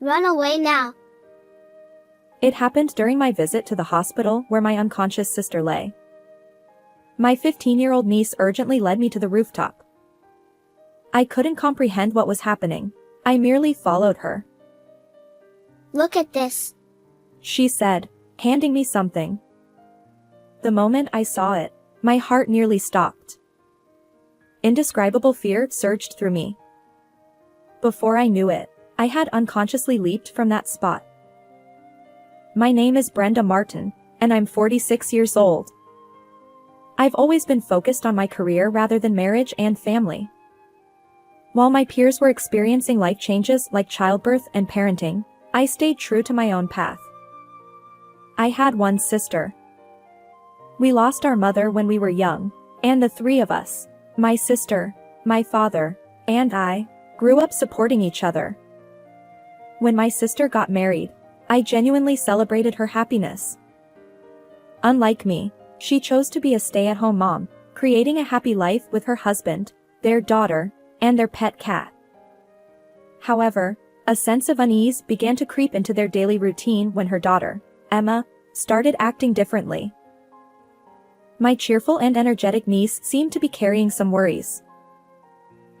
Run away now. It happened during my visit to the hospital where my unconscious sister lay. My 15-year-old niece urgently led me to the rooftop. I couldn't comprehend what was happening. I merely followed her. Look at this, she said, handing me something. The moment I saw it, my heart nearly stopped. Indescribable fear surged through me. Before I knew it, I had unconsciously leaped from that spot. My name is Brenda Martin, and I'm 46 years old. I've always been focused on my career rather than marriage and family. While my peers were experiencing life changes like childbirth and parenting, I stayed true to my own path. I had one sister. We lost our mother when we were young, and the three of us, my sister, my father, and I, grew up supporting each other. When my sister got married, I genuinely celebrated her happiness. Unlike me, she chose to be a stay-at-home mom, creating a happy life with her husband, their daughter, and their pet cat. However, a sense of unease began to creep into their daily routine when her daughter, Emma, started acting differently. My cheerful and energetic niece seemed to be carrying some worries.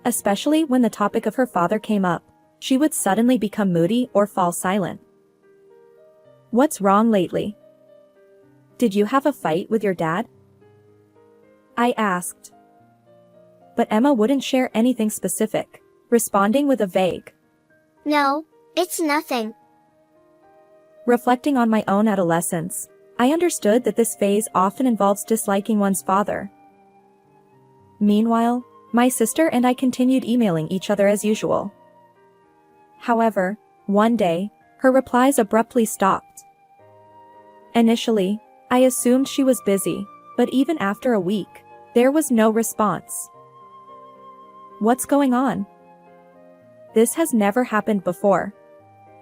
Especially when the topic of her father came up, she would suddenly become moody or fall silent. What's wrong lately? Did you have a fight with your dad? I asked. But Emma wouldn't share anything specific, responding with a vague, No, it's nothing. Reflecting on my own adolescence, I understood that this phase often involves disliking one's father. Meanwhile, my sister and I continued emailing each other as usual. However, one day, her replies abruptly stopped. Initially, I assumed she was busy, but even after a week, there was no response. What's going on? This has never happened before,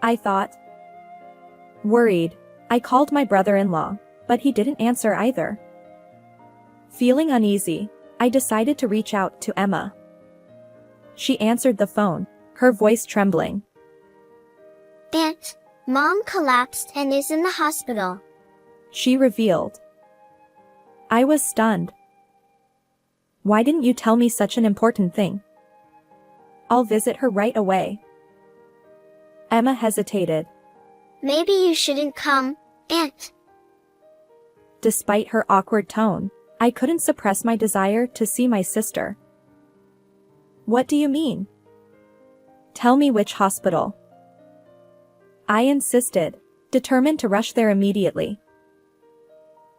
I thought. Worried, I called my brother-in-law, but he didn't answer either. Feeling uneasy, I decided to reach out to Emma. She answered the phone, her voice trembling. Aunt, Mom collapsed and is in the hospital, she revealed. I was stunned. Why didn't you tell me such an important thing? I'll visit her right away. Emma hesitated. Maybe you shouldn't come, Aunt. Despite her awkward tone, I couldn't suppress my desire to see my sister. What do you mean? Tell me which hospital. I insisted, determined to rush there immediately.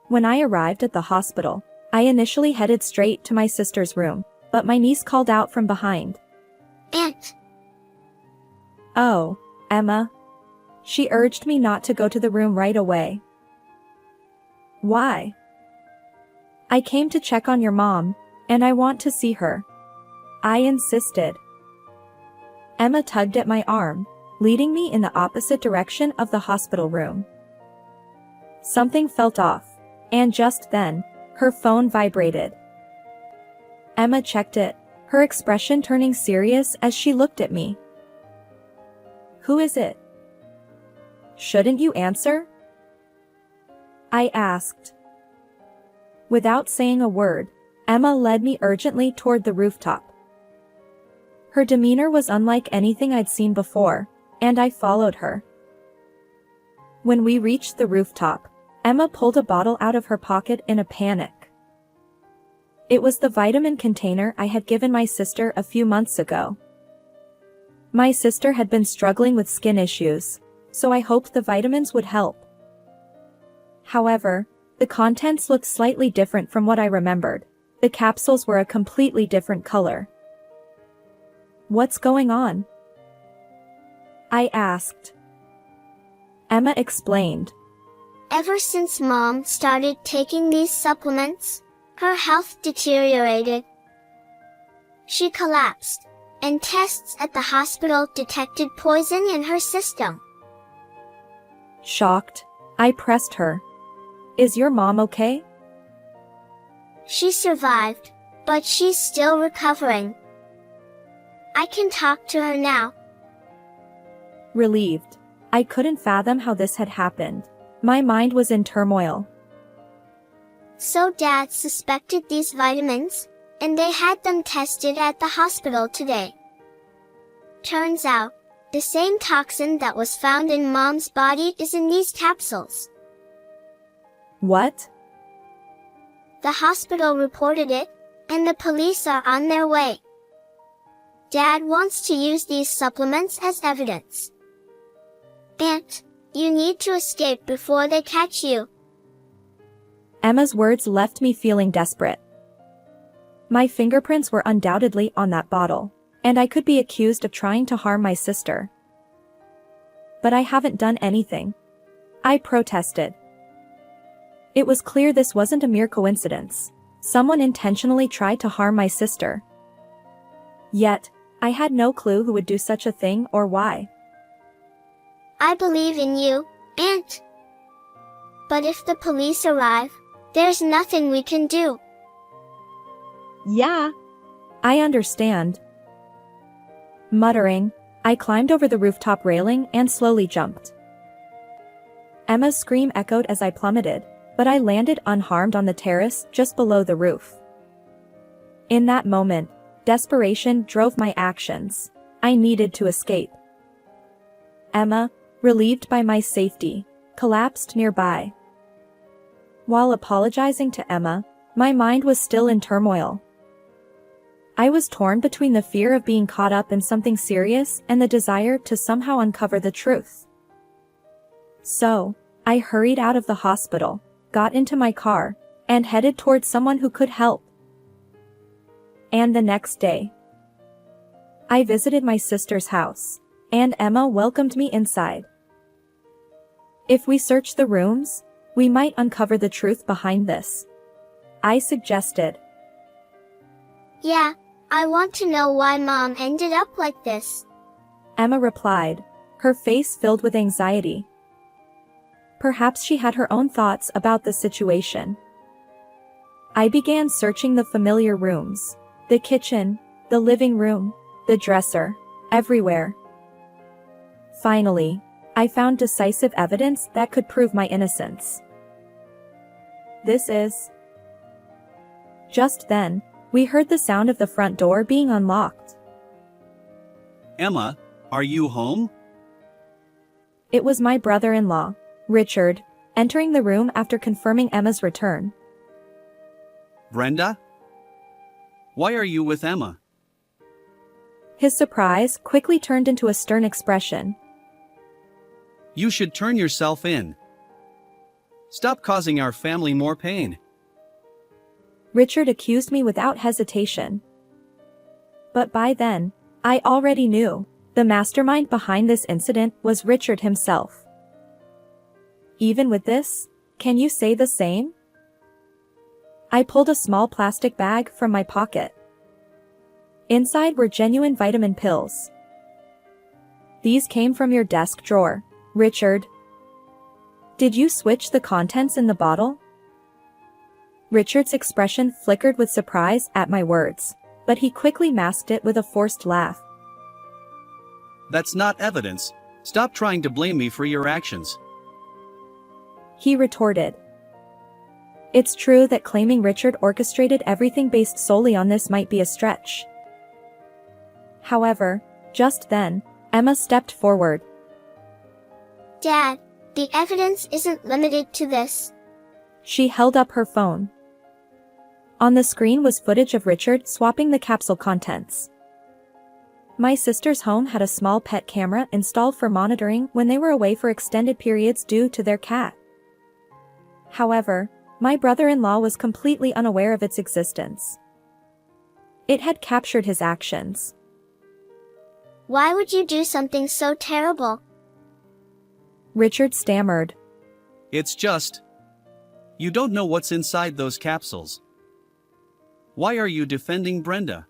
When I arrived at the hospital, I initially headed straight to my sister's room, but my niece called out from behind. Aunt. Oh, Emma. She urged me not to go to the room right away. Why? I came to check on your mom, and I want to see her. I insisted. Emma tugged at my arm, leading me in the opposite direction of the hospital room. Something felt off, and just then, her phone vibrated. Emma checked it, her expression turning serious as she looked at me. Who is it? Shouldn't you answer? I asked. Without saying a word, Emma led me urgently toward the rooftop. Her demeanor was unlike anything I'd seen before, and I followed her. When we reached the rooftop, Emma pulled a bottle out of her pocket in a panic. It was the vitamin container I had given my sister a few months ago. My sister had been struggling with skin issues, so I hoped the vitamins would help. However, the contents looked slightly different from what I remembered. The capsules were a completely different color. What's going on? I asked. Emma explained. Ever since Mom started taking these supplements, her health deteriorated. She collapsed, and tests at the hospital detected poison in her system. Shocked, I pressed her. Is your mom okay? She survived, but she's still recovering. I can talk to her now. Relieved. I couldn't fathom how this had happened. My mind was in turmoil. So Dad suspected these vitamins, and they had them tested at the hospital today. Turns out, the same toxin that was found in Mom's body is in these capsules. What? The hospital reported it, and the police are on their way. Dad wants to use these supplements as evidence. Aunt, you need to escape before they catch you. Emma's words left me feeling desperate. My fingerprints were undoubtedly on that bottle, and I could be accused of trying to harm my sister. But I haven't done anything. I protested. It was clear this wasn't a mere coincidence. Someone intentionally tried to harm my sister. Yet, I had no clue who would do such a thing or why. I believe in you, Aunt. But if the police arrive, there's nothing we can do. Yeah. I understand. Muttering, I climbed over the rooftop railing and slowly jumped. Emma's scream echoed as I plummeted, but I landed unharmed on the terrace just below the roof. In that moment, desperation drove my actions. I needed to escape. Emma, relieved by my safety, collapsed nearby. While apologizing to Emma, my mind was still in turmoil. I was torn between the fear of being caught up in something serious and the desire to somehow uncover the truth. So, I hurried out of the hospital, got into my car, and headed towards someone who could help. And the next day, I visited my sister's house, and Emma welcomed me inside. If we search the rooms, we might uncover the truth behind this, I suggested. Yeah, I want to know why Mom ended up like this, Emma replied, her face filled with anxiety. Perhaps she had her own thoughts about the situation. I began searching the familiar rooms, the kitchen, the living room, the dresser, everywhere. Finally, I found decisive evidence that could prove my innocence. This is... Just then, we heard the sound of the front door being unlocked. Emma, are you home? It was my brother-in-law, Richard, entering the room after confirming Emma's return. Brenda? Why are you with Emma? His surprise quickly turned into a stern expression. You should turn yourself in. Stop causing our family more pain. Richard accused me without hesitation. But by then, I already knew. The mastermind behind this incident was Richard himself. Even with this, can you say the same? I pulled a small plastic bag from my pocket. Inside were genuine vitamin pills. These came from your desk drawer, Richard. Did you switch the contents in the bottle? Richard's expression flickered with surprise at my words, but he quickly masked it with a forced laugh. That's not evidence. Stop trying to blame me for your actions. He retorted. It's true that claiming Richard orchestrated everything based solely on this might be a stretch. However, just then, Emma stepped forward. Dad, the evidence isn't limited to this. She held up her phone. On the screen was footage of Richard swapping the capsule contents. My sister's home had a small pet camera installed for monitoring when they were away for extended periods due to their cat. However, my brother-in-law was completely unaware of its existence. It had captured his actions. Why would you do something so terrible? Richard stammered. It's just... You don't know what's inside those capsules. Why are you defending Brenda?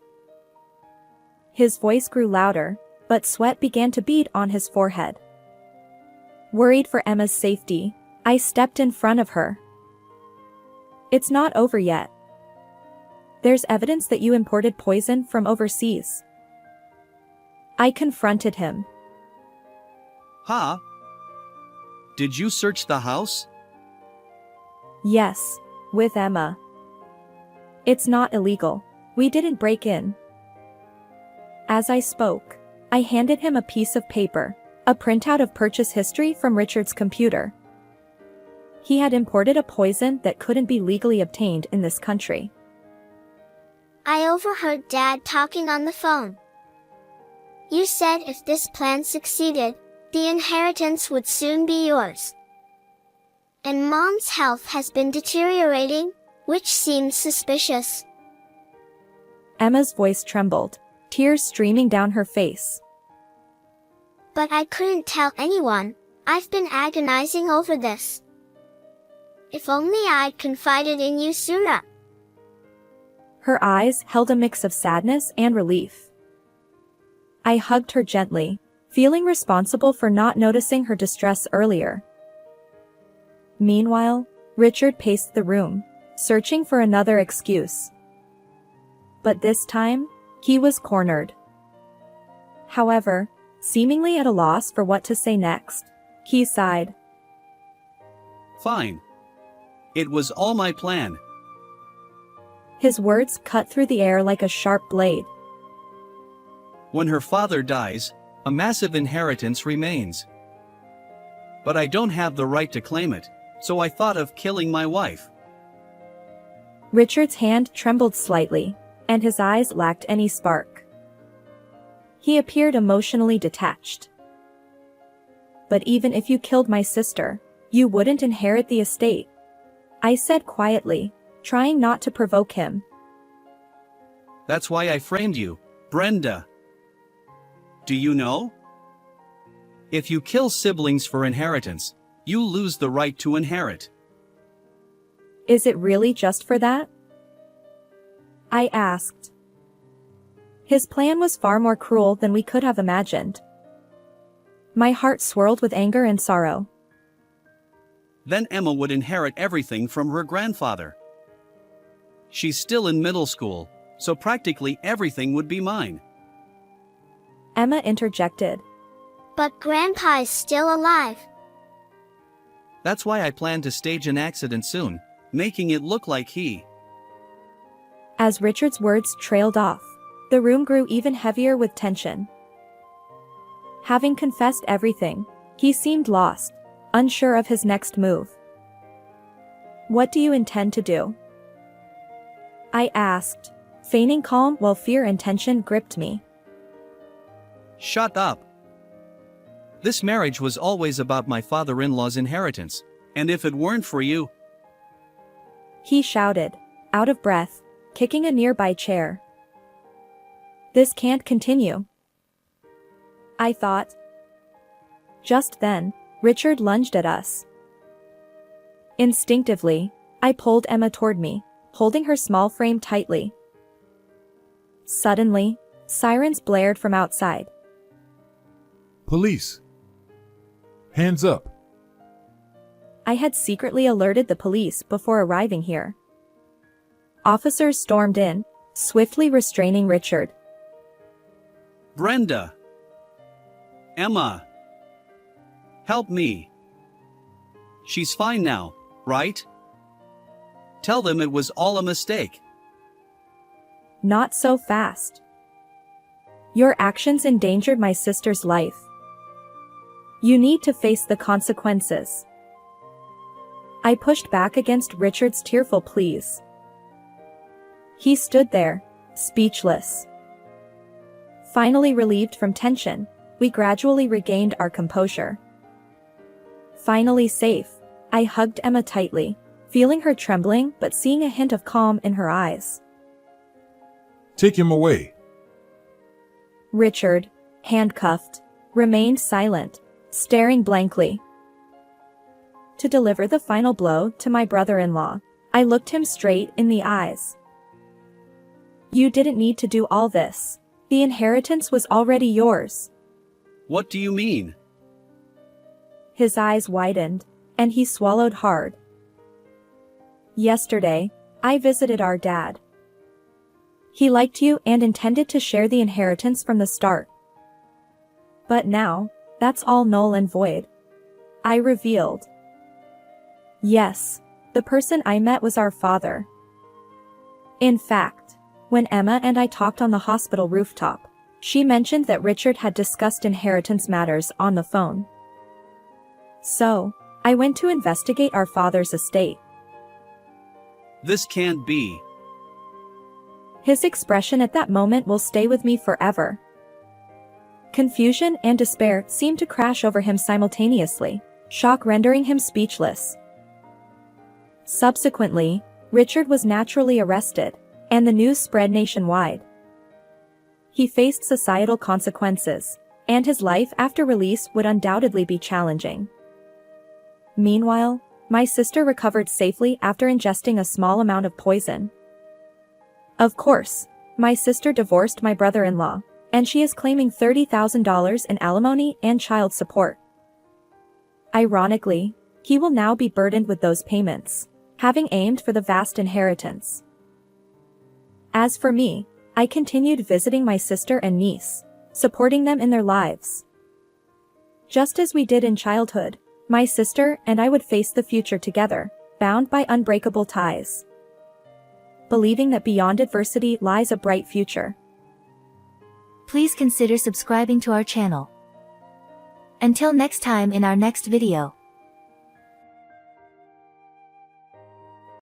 His voice grew louder, but sweat began to bead on his forehead. Worried for Emma's safety, I stepped in front of her. It's not over yet. There's evidence that you imported poison from overseas. I confronted him. Huh? Did you search the house? Yes, with Emma. It's not illegal. We didn't break in. As I spoke, I handed him a piece of paper, a printout of purchase history from Richard's computer. He had imported a poison that couldn't be legally obtained in this country. I overheard Dad talking on the phone. You said if this plan succeeded, the inheritance would soon be yours. And Mom's health has been deteriorating, which seems suspicious. Emma's voice trembled, tears streaming down her face. But I couldn't tell anyone. I've been agonizing over this. If only I'd confided in you sooner. Her eyes held a mix of sadness and relief. I hugged her gently, feeling responsible for not noticing her distress earlier. Meanwhile, Richard paced the room, searching for another excuse. But this time, he was cornered. However, seemingly at a loss for what to say next, he sighed. Fine. It was all my plan. His words cut through the air like a sharp blade. When her father dies, a massive inheritance remains. But I don't have the right to claim it, so I thought of killing my wife. Richard's hand trembled slightly, and his eyes lacked any spark. He appeared emotionally detached. But even if you killed my sister, you wouldn't inherit the estate, I said quietly, trying not to provoke him. That's why I framed you, Brenda. Do you know? If you kill siblings for inheritance, you lose the right to inherit. Is it really just for that? I asked. His plan was far more cruel than we could have imagined. My heart swirled with anger and sorrow. Then Emma would inherit everything from her grandfather. She's still in middle school, so practically everything would be mine. Emma interjected. But Grandpa is still alive. That's why I plan to stage an accident soon, making it look like he. As Richard's words trailed off, the room grew even heavier with tension. Having confessed everything, he seemed lost, unsure of his next move. What do you intend to do? I asked, feigning calm while fear and tension gripped me. Shut up. This marriage was always about my father-in-law's inheritance, and if it weren't for you... He shouted, out of breath, kicking a nearby chair. This can't continue. I thought. Just then, Richard lunged at us. Instinctively, I pulled Emma toward me, holding her small frame tightly. Suddenly, sirens blared from outside. Police! Hands up! I had secretly alerted the police before arriving here. Officers stormed in, swiftly restraining Richard. Brenda! Emma! Help me! She's fine now, right? Tell them it was all a mistake. Not so fast. Your actions endangered my sister's life. You need to face the consequences. I pushed back against Richard's tearful pleas. He stood there, speechless. Finally relieved from tension, we gradually regained our composure. Finally safe, I hugged Emma tightly, feeling her trembling but seeing a hint of calm in her eyes. Take him away. Richard, handcuffed, remained silent, staring blankly. To deliver the final blow to my brother-in-law, I looked him straight in the eyes. You didn't need to do all this. The inheritance was already yours. What do you mean? His eyes widened, and he swallowed hard. Yesterday, I visited our dad. He liked you and intended to share the inheritance from the start. But now, That's all null and void. I revealed. Yes, the person I met was our father. In fact, when Emma and I talked on the hospital rooftop, she mentioned that Richard had discussed inheritance matters on the phone. So, I went to investigate our father's estate. This can't be. His expression at that moment will stay with me forever. Confusion and despair seemed to crash over him simultaneously, shock rendering him speechless. Subsequently, Richard was naturally arrested, and the news spread nationwide. He faced societal consequences, and his life after release would undoubtedly be challenging. Meanwhile, my sister recovered safely after ingesting a small amount of poison. Of course, my sister divorced my brother-in-law, and she is claiming $30,000 in alimony and child support. Ironically, he will now be burdened with those payments, having aimed for the vast inheritance. As for me, I continued visiting my sister and niece, supporting them in their lives. Just as we did in childhood, my sister and I would face the future together, bound by unbreakable ties. Believing that beyond adversity lies a bright future. Please consider subscribing to our channel. Until next time in our next video.